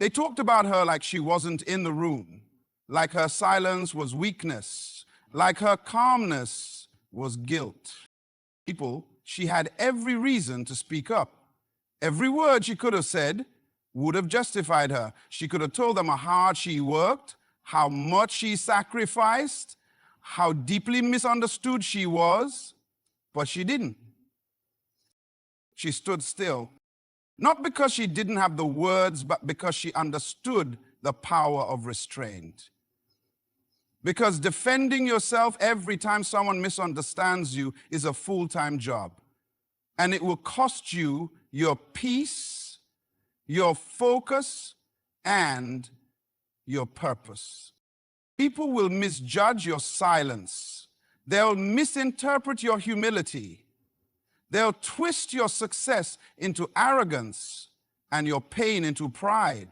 They talked about her like she wasn't in the room, like her silence was weakness, like her calmness was guilt. People, she had every reason to speak up. Every word she could have said would have justified her. She could have told them how hard she worked, how much she sacrificed, how deeply misunderstood she was, but she didn't. She stood still, not because she didn't have the words, but because she understood the power of restraint. Because defending yourself every time someone misunderstands you is a full-time job. And it will cost you your peace, your focus, and your purpose. People will misjudge your silence. They'll misinterpret your humility. They'll twist your success into arrogance and your pain into pride.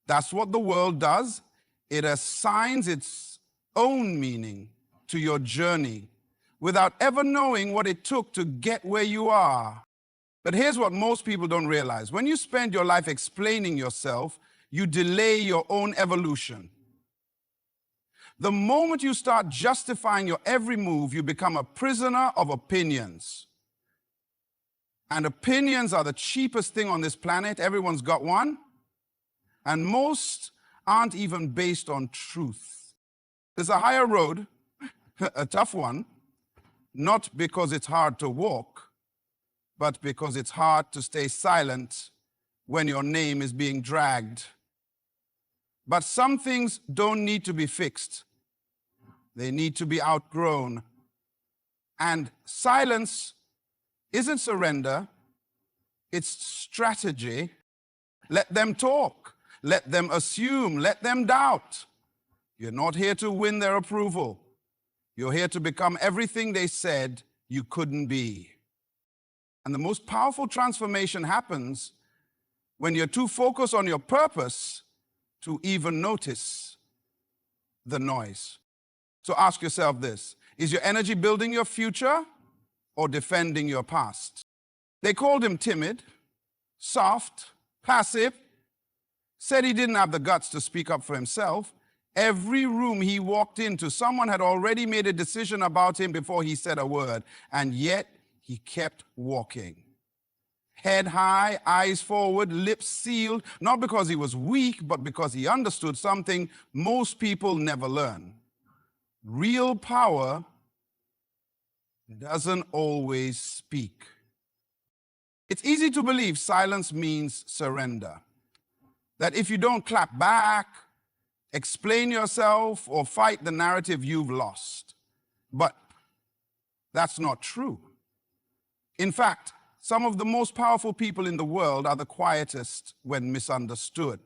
That's what the world does. It assigns its own meaning to your journey without ever knowing what it took to get where you are. But here's what most people don't realize. When you spend your life explaining yourself, you delay your own evolution. The moment you start justifying your every move, you become a prisoner of opinions. And opinions are the cheapest thing on this planet. Everyone's got one. And most aren't even based on truth. There's a higher road, a tough one, not because it's hard to walk, but because it's hard to stay silent when your name is being dragged. But some things don't need to be fixed. They need to be outgrown. And silence isn't surrender, it's strategy. Let them talk, let them assume, let them doubt. You're not here to win their approval. You're here to become everything they said you couldn't be. And the most powerful transformation happens when you're too focused on your purpose to even notice the noise. So ask yourself this: is your energy building your future or defending your past? They called him timid, soft, passive, said he didn't have the guts to speak up for himself. Every room he walked into, someone had already made a decision about him before he said a word, and yet he kept walking. Head high, eyes forward, lips sealed, not because he was weak, but because he understood something most people never learn. Real power doesn't always speak. It's easy to believe silence means surrender. That if you don't clap back, explain yourself, or fight the narrative, you've lost. But that's not true. In fact, some of the most powerful people in the world are the quietest when misunderstood,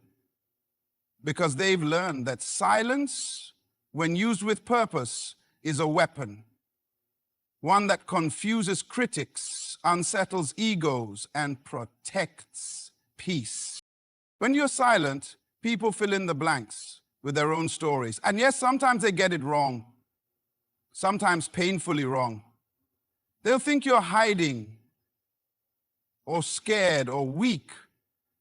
because they've learned that silence, when used with purpose, is a weapon, one that confuses critics, unsettles egos, and protects peace. When you're silent, people fill in the blanks with their own stories. And yes, sometimes they get it wrong, sometimes painfully wrong. They'll think you're hiding or scared or weak.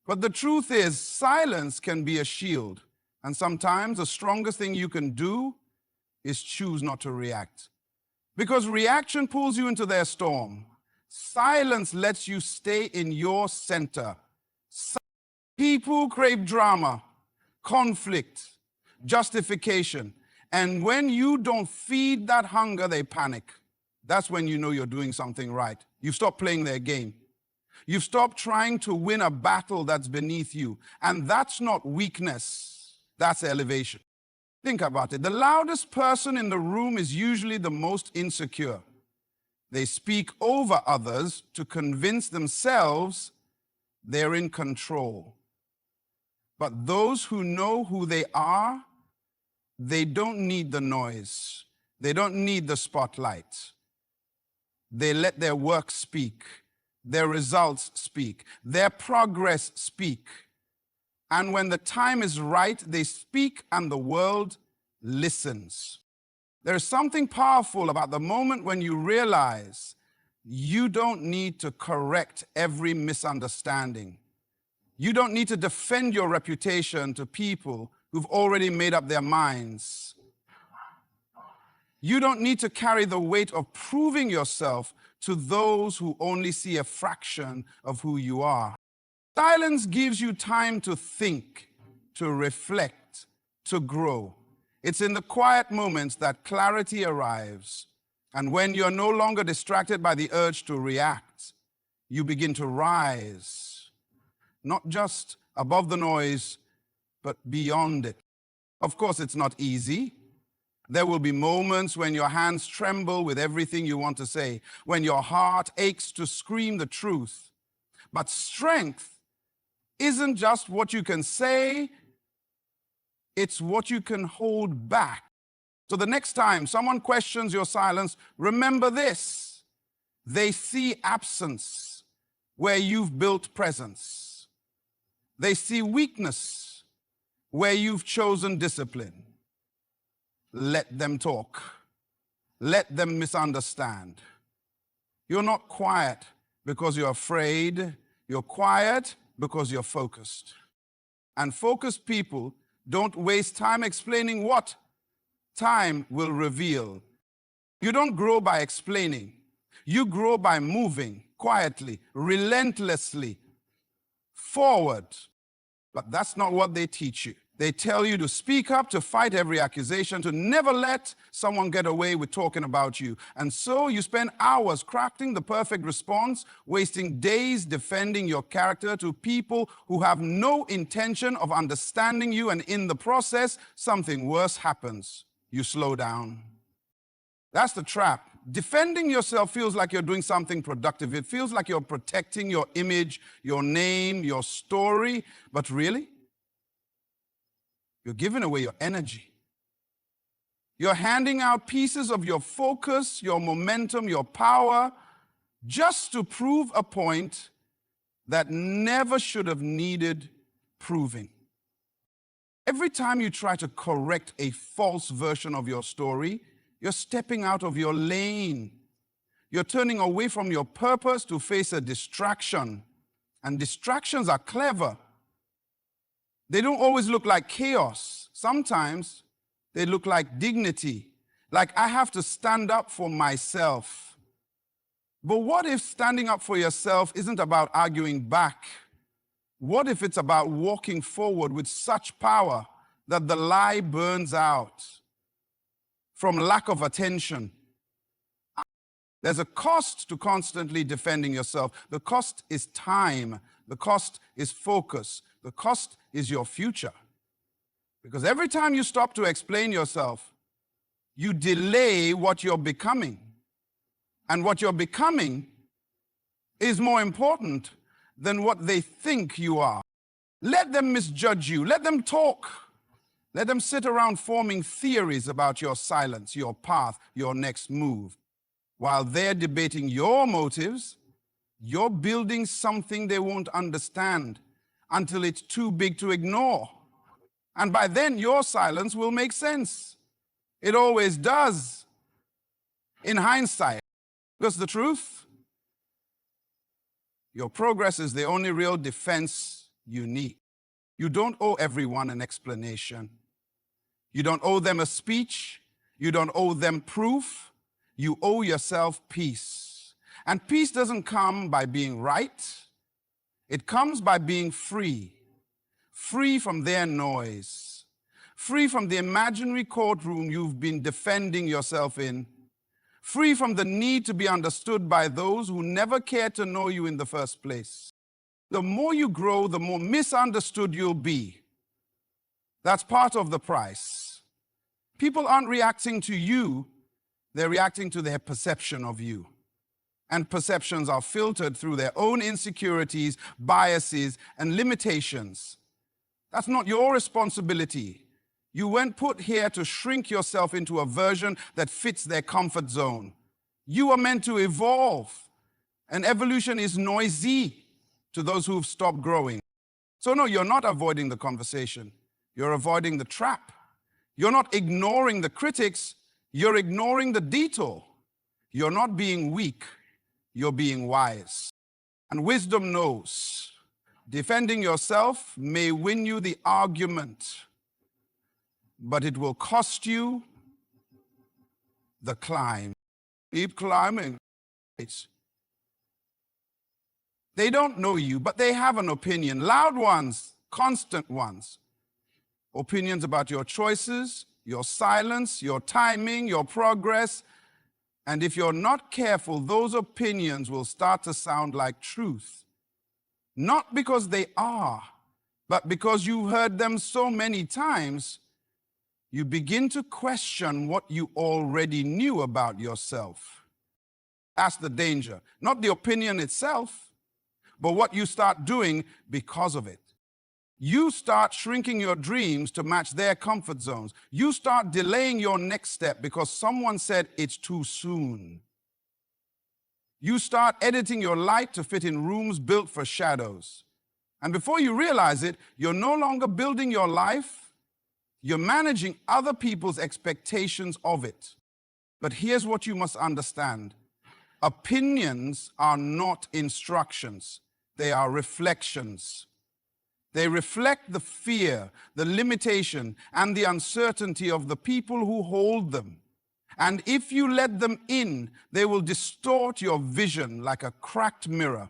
But the truth is, silence can be a shield. And sometimes the strongest thing you can do is choose not to react. Because reaction pulls you into their storm. Silence lets you stay in your center. People crave drama, conflict, justification. And when you don't feed that hunger, they panic. That's when you know you're doing something right. You've stopped playing their game. You've stopped trying to win a battle that's beneath you. And that's not weakness, that's elevation. Think about it. The loudest person in the room is usually the most insecure. They speak over others to convince themselves they're in control. But those who know who they are, they don't need the noise. They don't need the spotlight. They let their work speak, their results speak, their progress speak. And when the time is right, they speak and the world listens. There's something powerful about the moment when you realize you don't need to correct every misunderstanding. You don't need to defend your reputation to people who've already made up their minds. You don't need to carry the weight of proving yourself to those who only see a fraction of who you are. Silence gives you time to think, to reflect, to grow. It's in the quiet moments that clarity arrives. And when you're no longer distracted by the urge to react, you begin to rise, not just above the noise, but beyond it. Of course, it's not easy. There will be moments when your hands tremble with everything you want to say, when your heart aches to scream the truth. But strength isn't just what you can say, it's what you can hold back. So the next time someone questions your silence, remember this: they see absence where you've built presence. They see weakness where you've chosen discipline. Let them talk. Let them misunderstand. You're not quiet because you're afraid. You're quiet because you're focused. And focused people don't waste time explaining what time will reveal. You don't grow by explaining. You grow by moving quietly, relentlessly forward. But that's not what they teach you. They tell you to speak up, to fight every accusation, to never let someone get away with talking about you. And so you spend hours crafting the perfect response, wasting days defending your character to people who have no intention of understanding you, and in the process, something worse happens. You slow down. That's the trap. Defending yourself feels like you're doing something productive. It feels like you're protecting your image, your name, your story. But really, you're giving away your energy. You're handing out pieces of your focus, your momentum, your power, just to prove a point that never should have needed proving. Every time you try to correct a false version of your story, you're stepping out of your lane. You're turning away from your purpose to face a distraction. And distractions are clever. They don't always look like chaos. Sometimes they look like dignity. Like, I have to stand up for myself. But what if standing up for yourself isn't about arguing back? What if it's about walking forward with such power that the lie burns out from lack of attention? There's a cost to constantly defending yourself. The cost is time. The cost is focus. The cost is your future. Because every time you stop to explain yourself, you delay what you're becoming. And what you're becoming is more important than what they think you are. Let them misjudge you. Let them talk. Let them sit around forming theories about your silence, your path, your next move. While they're debating your motives, you're building something they won't understand until it's too big to ignore. And by then, your silence will make sense. It always does, in hindsight. Because the truth, your progress is the only real defense you need. You don't owe everyone an explanation. You don't owe them a speech. You don't owe them proof. You owe yourself peace. And peace doesn't come by being right. It comes by being free. Free from their noise. Free from the imaginary courtroom you've been defending yourself in. Free from the need to be understood by those who never cared to know you in the first place. The more you grow, the more misunderstood you'll be. That's part of the price. People aren't reacting to you, they're reacting to their perception of you. And perceptions are filtered through their own insecurities, biases, and limitations. That's not your responsibility. You weren't put here to shrink yourself into a version that fits their comfort zone. You are meant to evolve. And evolution is noisy to those who've stopped growing. So no, you're not avoiding the conversation. You're avoiding the trap. You're not ignoring the critics. You're ignoring the detour. You're not being weak. You're being wise. And wisdom knows Defending yourself may win you the argument, but it will cost you the climb. Keep climbing. They don't know you, but they have an opinion. Loud ones, constant ones. Opinions about your choices, your silence, your timing, your progress. And if you're not careful, those opinions will start to sound like truth. Not because they are, but because you heard them so many times, you begin to question what you already knew about yourself. That's the danger. Not the opinion itself, but what you start doing because of it. You start shrinking your dreams to match their comfort zones. You start delaying your next step because someone said it's too soon. You start editing your light to fit in rooms built for shadows. And before you realize it, you're no longer building your life, you're managing other people's expectations of it. But here's what you must understand. Opinions are not instructions. They are reflections. They reflect the fear, the limitation, and the uncertainty of the people who hold them. And if you let them in, they will distort your vision like a cracked mirror.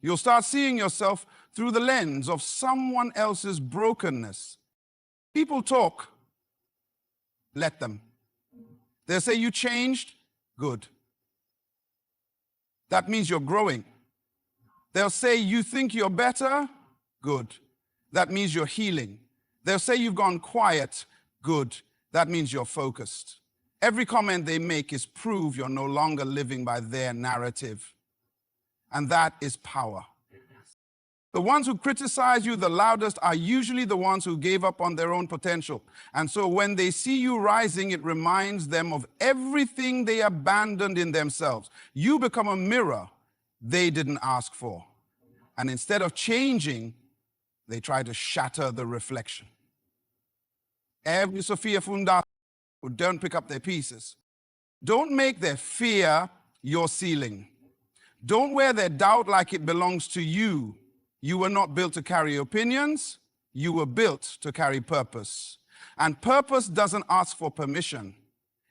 You'll start seeing yourself through the lens of someone else's brokenness. People talk, let them. They'll say, you changed? Good. That means you're growing. They'll say, you think you're better? Good. That means you're healing. They'll say you've gone quiet. Good. That means you're focused. Every comment they make is proof you're no longer living by their narrative. And that is power. The ones who criticize you the loudest are usually the ones who gave up on their own potential. And so when they see you rising, it reminds them of everything they abandoned in themselves. You become a mirror they didn't ask for. And instead of changing, they try to shatter the reflection. Every Sophia Funda who don't pick up their pieces. Don't make their fear your ceiling. Don't wear their doubt like it belongs to you. You were not built to carry opinions. You were built to carry purpose. And purpose doesn't ask for permission.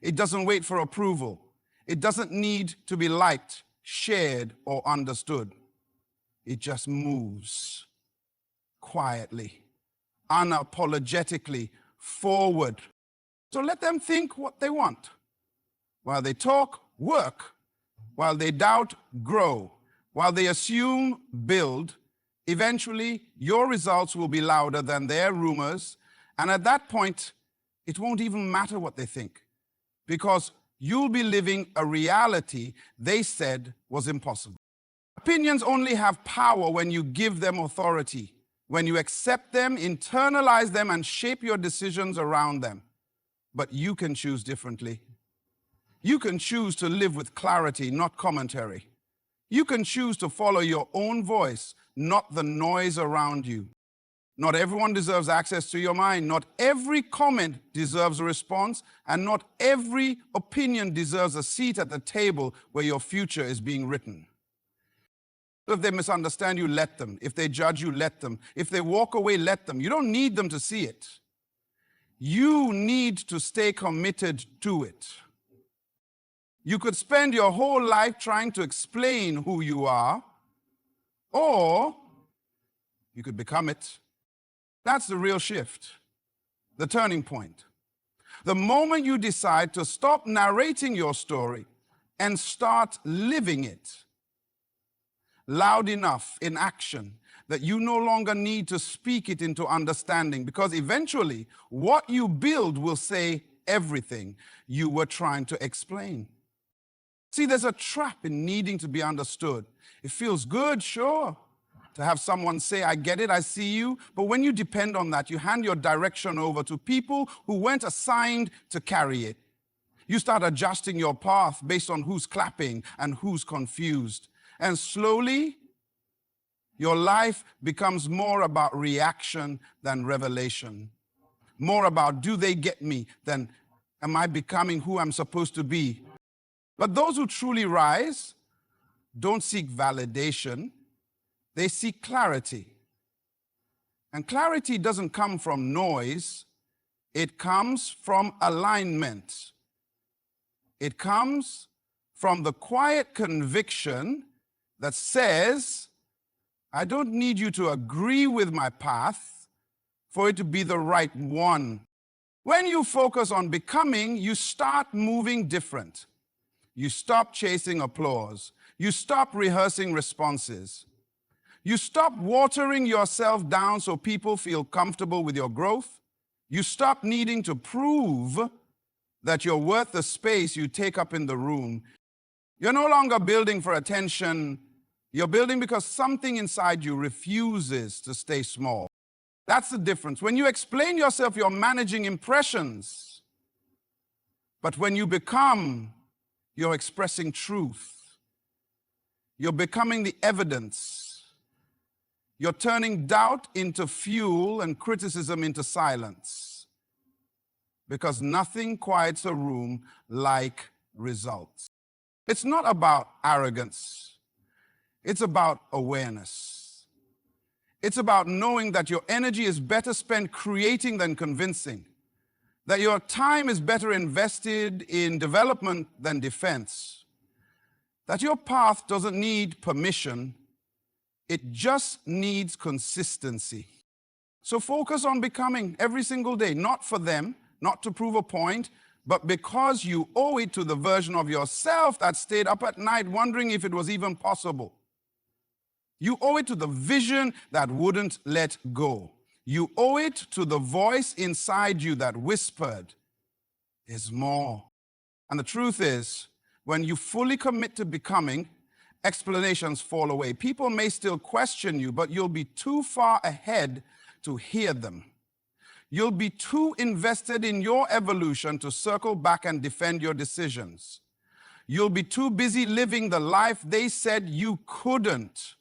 It doesn't wait for approval. It doesn't need to be liked, shared, or understood. It just moves quietly, unapologetically forward. So let them think what they want. While they talk, work. While they doubt, grow. While they assume, build. Eventually, your results will be louder than their rumors. And at that point, it won't even matter what they think, because you'll be living a reality they said was impossible. Opinions only have power when you give them authority, when you accept them, internalize them, and shape your decisions around them. But you can choose differently. You can choose to live with clarity, not commentary. You can choose to follow your own voice, not the noise around you. Not everyone deserves access to your mind. Not every comment deserves a response, and not every opinion deserves a seat at the table where your future is being written. If they misunderstand you, let them. If they judge you, let them. If they walk away, let them. You don't need them to see it. You need to stay committed to it. You could spend your whole life trying to explain who you are, or you could become it. That's the real shift, the turning point. The moment you decide to stop narrating your story and start living it loud enough in action that you no longer need to speak it into understanding, because eventually what you build will say everything you were trying to explain. See, there's a trap in needing to be understood. It feels good, sure, to have someone say, I get it, I see you. But when you depend on that, you hand your direction over to people who weren't assigned to carry it. You start adjusting your path based on who's clapping and who's confused. And slowly, your life becomes more about reaction than revelation. More about, do they get me, than am I becoming who I'm supposed to be? But those who truly rise don't seek validation. They seek clarity. And clarity doesn't come from noise. It comes from alignment. It comes from the quiet conviction that says, I don't need you to agree with my path for it to be the right one. When you focus on becoming, you start moving different. You stop chasing applause. You stop rehearsing responses. You stop watering yourself down so people feel comfortable with your growth. You stop needing to prove that you're worth the space you take up in the room. You're no longer building for attention. You're building because something inside you refuses to stay small. That's the difference. When you explain yourself, you're managing impressions. But when you become, you're expressing truth. You're becoming the evidence. You're turning doubt into fuel and criticism into silence. Because nothing quiets a room like results. It's not about arrogance. It's about awareness. It's about knowing that your energy is better spent creating than convincing. That your time is better invested in development than defense. That your path doesn't need permission. It just needs consistency. So focus on becoming every single day, not for them, not to prove a point, but because you owe it to the version of yourself that stayed up at night wondering if it was even possible. You owe it to the vision that wouldn't let go. You owe it to the voice inside you that whispered, there's more. And the truth is, when you fully commit to becoming, explanations fall away. People may still question you, but you'll be too far ahead to hear them. You'll be too invested in your evolution to circle back and defend your decisions. You'll be too busy living the life they said you couldn't.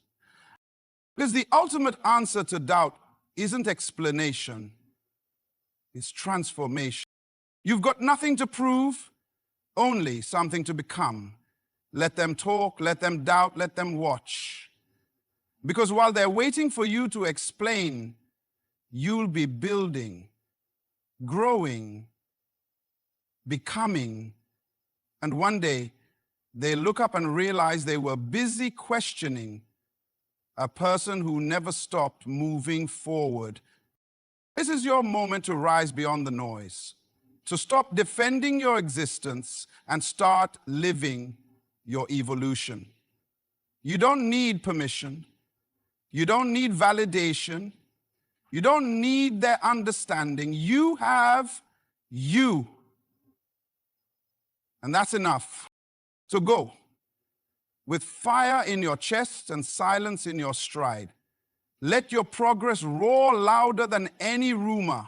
Because the ultimate answer to doubt isn't explanation, it's transformation. You've got nothing to prove, only something to become. Let them talk, let them doubt, let them watch. Because while they're waiting for you to explain, you'll be building, growing, becoming, and one day they look up and realize they were busy questioning a person who never stopped moving forward. This is your moment to rise beyond the noise, to stop defending your existence and start living your evolution. You don't need permission. You don't need validation. You don't need their understanding. You have you. And that's enough. So go. With fire in your chest and silence in your stride. Let your progress roar louder than any rumor,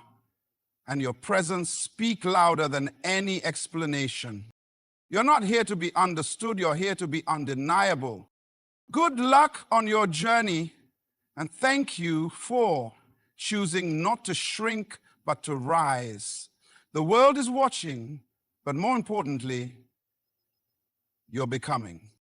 and your presence speak louder than any explanation. You're not here to be understood, you're here to be undeniable. Good luck on your journey, and thank you for choosing not to shrink, but to rise. The world is watching, but more importantly, you're becoming.